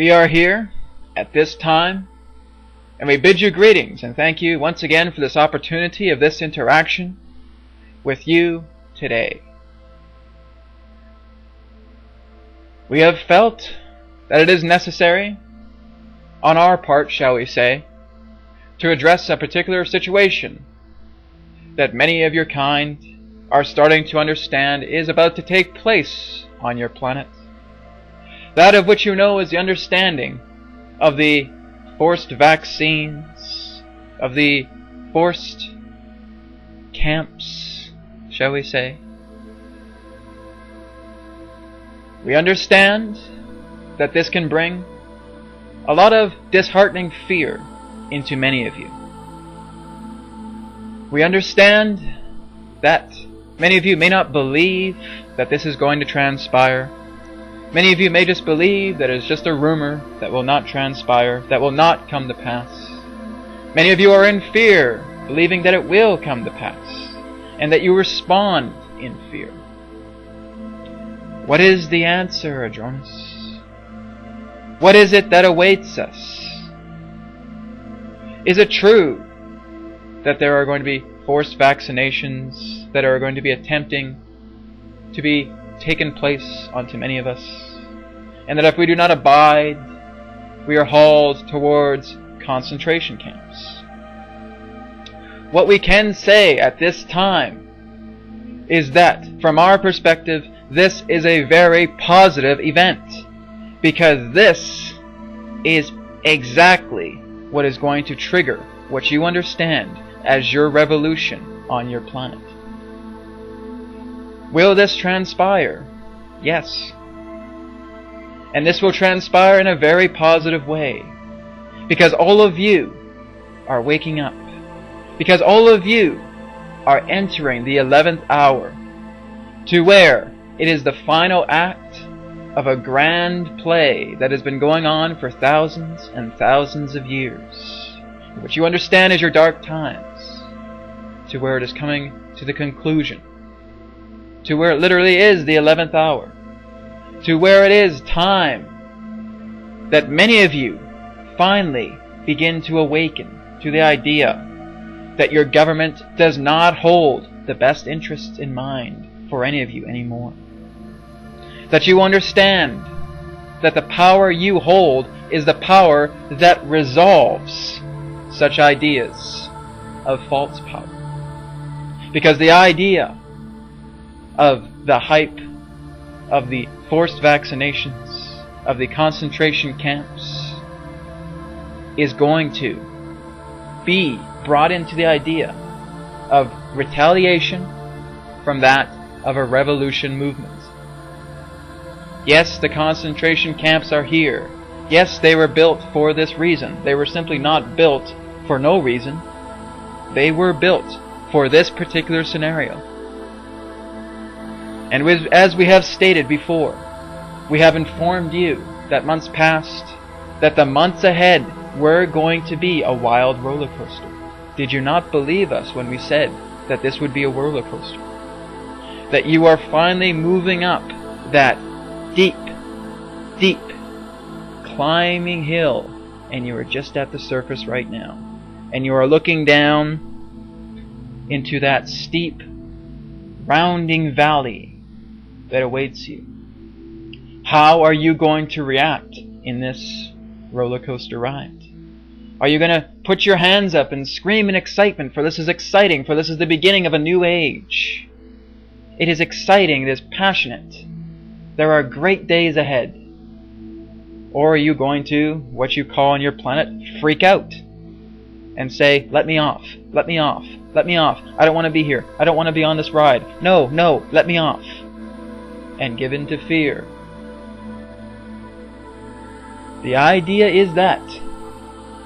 We are here at this time, and we bid you greetings and thank you once again for this opportunity of this interaction with you today. We have felt that it is necessary, on our part, shall we say, to address a particular situation that many of your kind are starting to understand is about to take place on your planet. That of which you know is the understanding of the forced vaccines, of the forced camps, shall we say. We understand that this can bring a lot of disheartening fear into many of you. We understand that many of you may not believe that this is going to transpire. Many of you may just believe that it's just a rumor that will not transpire, that will not come to pass. Many of you are in fear, believing that it will come to pass, and that you respond in fear. What is the answer, Adronis? What is it that awaits us? Is it true that there are going to be forced vaccinations that are going to be attempting to be taken place onto many of us, and that if we do not abide, we are hauled towards concentration camps? What we can say at this time is that, from our perspective, this is a very positive event, because this is exactly what is going to trigger what you understand as your revolution on your planet. Will this transpire? Yes. And this will transpire in a very positive way, because all of you are waking up, because all of you are entering the 11th hour, to where it is the final act of a grand play that has been going on for thousands and thousands of years, which you understand as your dark times, to where it is coming to the conclusion, to where it literally is the 11th hour, to where it is time that many of you finally begin to awaken to the idea that your government does not hold the best interests in mind for any of you anymore. That you understand that the power you hold is the power that resolves such ideas of false power. Because the idea of the hype, of the forced vaccinations, of the concentration camps, is going to be brought into the idea of retaliation from that of a revolution movement. Yes, the concentration camps are here. Yes, they were built for this reason. They were simply not built for no reason. They were built for this particular scenario. And as we have stated before, we have informed you that months past, that the months ahead were going to be a wild roller coaster. Did you not believe us when we said that this would be a roller coaster? That you are finally moving up that deep, deep climbing hill, and you are just at the surface right now. And you are looking down into that steep, rounding valley that awaits you. How are you going to react in this roller coaster ride? Are you going to put your hands up and scream in excitement, for this is exciting, for this is the beginning of a new age? It is exciting, it is passionate. There are great days ahead. Or are you going to, what you call on your planet, freak out and say, let me off, let me off, let me off, I don't want to be here, I don't want to be on this ride, no, no, let me off, and give in to fear? The idea is that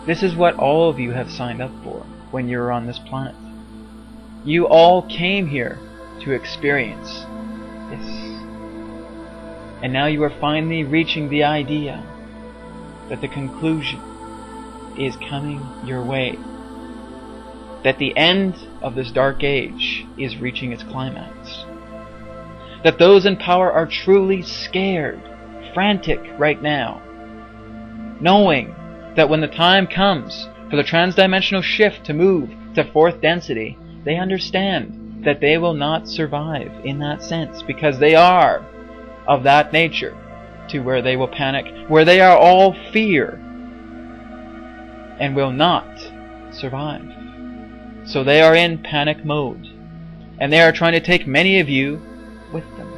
this is what all of you have signed up for when you're on this planet. You all came here to experience this. And now you are finally reaching the idea that the conclusion is coming your way. That the end of this dark age is reaching its climax. That those in power are truly scared, frantic right now. knowing that when the time comes for the transdimensional shift to move to fourth density, they understand that they will not survive in that sense, because they are of that nature to where they will panic, where they are all fear and will not survive. So they are in panic mode, and they are trying to take many of you with them.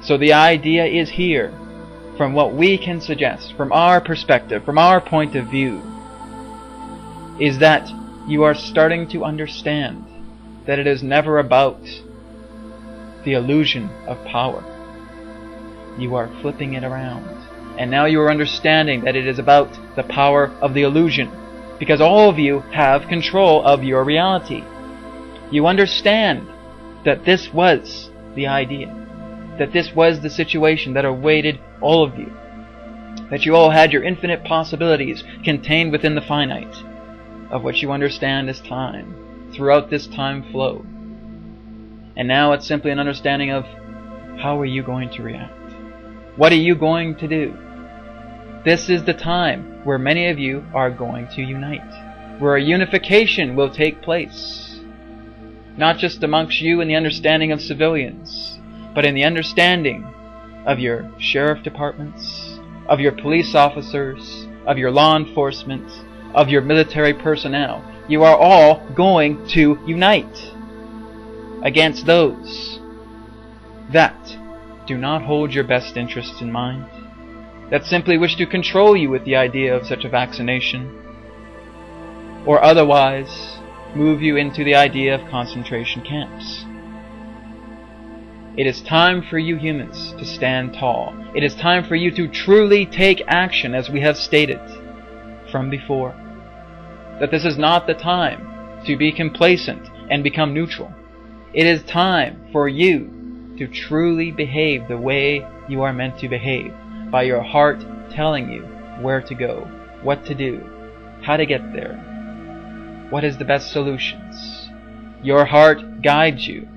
So the idea is here, from what we can suggest, from our perspective, from our point of view, is that you are starting to understand that it is never about the illusion of power. You are flipping it around. And now you are understanding that it is about the power of the illusion, because all of you have control of your reality. You understand that this was the idea, that this was the situation that awaited all of you, that you all had your infinite possibilities contained within the finite, of which you understand is time, throughout this time flow. And now it's simply an understanding of how are you going to react? What are you going to do? This is the time where many of you are going to unite, where a unification will take place, not just amongst you in the understanding of civilians, but in the understanding of your sheriff departments, of your police officers, of your law enforcement, of your military personnel. You are all going to unite against those that do not hold your best interests in mind, that simply wish to control you with the idea of such a vaccination, or otherwise move you into the idea of concentration camps. It is time for you humans to stand tall. It is time for you to truly take action, as we have stated from before. That this is not the time to be complacent and become neutral. It is time for you to truly behave the way you are meant to behave, by your heart telling you where to go, what to do, how to get there, what is the best solutions. Your heart guides you.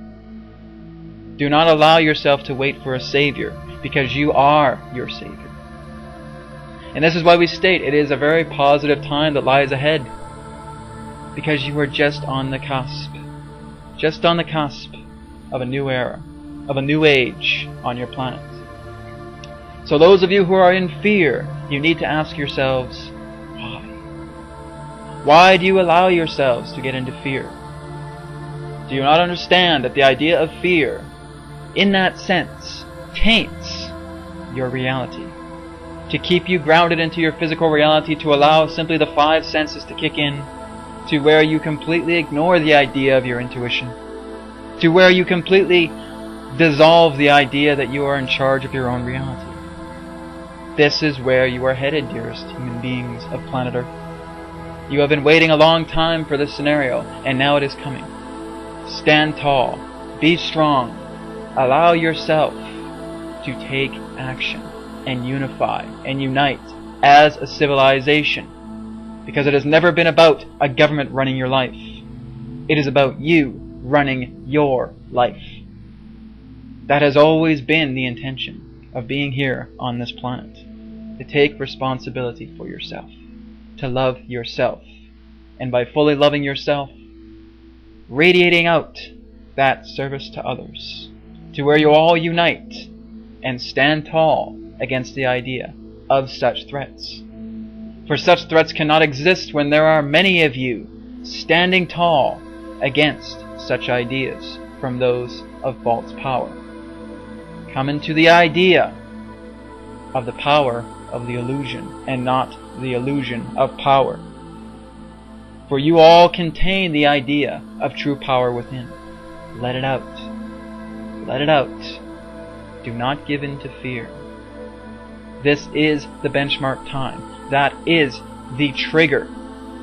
Do not allow yourself to wait for a savior, because you are your savior. And this is why we state it is a very positive time that lies ahead, because you are just on the cusp of a new era, of a new age on your planet. So those of you who are in fear, you need to ask yourselves, why? Why do you allow yourselves to get into fear? Do you not understand that the idea of fear, in that sense, taints your reality? To keep you grounded into your physical reality, to allow simply the five senses to kick in, to where you completely ignore the idea of your intuition, to where you completely dissolve the idea that you are in charge of your own reality. This is where you are headed, dearest human beings of planet Earth. You have been waiting a long time for this scenario, and now it is coming. Stand tall. Be strong. Allow yourself to take action and unify and unite as a civilization, because it has never been about a government running your life. It is about you running your life. That has always been the intention of being here on this planet, to take responsibility for yourself, to love yourself, and by fully loving yourself, radiating out that service to others, to where you all unite and stand tall against the idea of such threats. For such threats cannot exist when there are many of you standing tall against such ideas from those of false power. Come into the idea of the power of the illusion, and not the illusion of power. For you all contain the idea of true power within. Let it out. Let it out. Do not give in to fear. This is the benchmark time. That is the trigger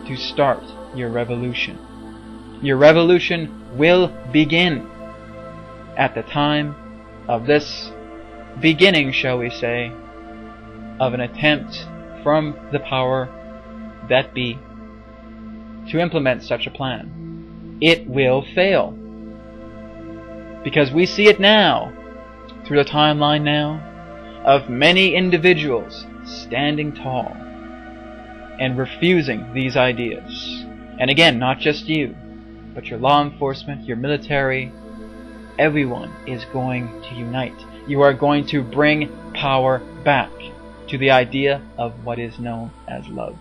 to start your revolution. Your revolution will begin at the time of this beginning, shall we say, of an attempt from the power that be to implement such a plan. It will fail, because we see it now, through the timeline now, of many individuals standing tall and refusing these ideas. And again, not just you, but your law enforcement, your military, everyone is going to unite. You are going to bring power back to the idea of what is known as love.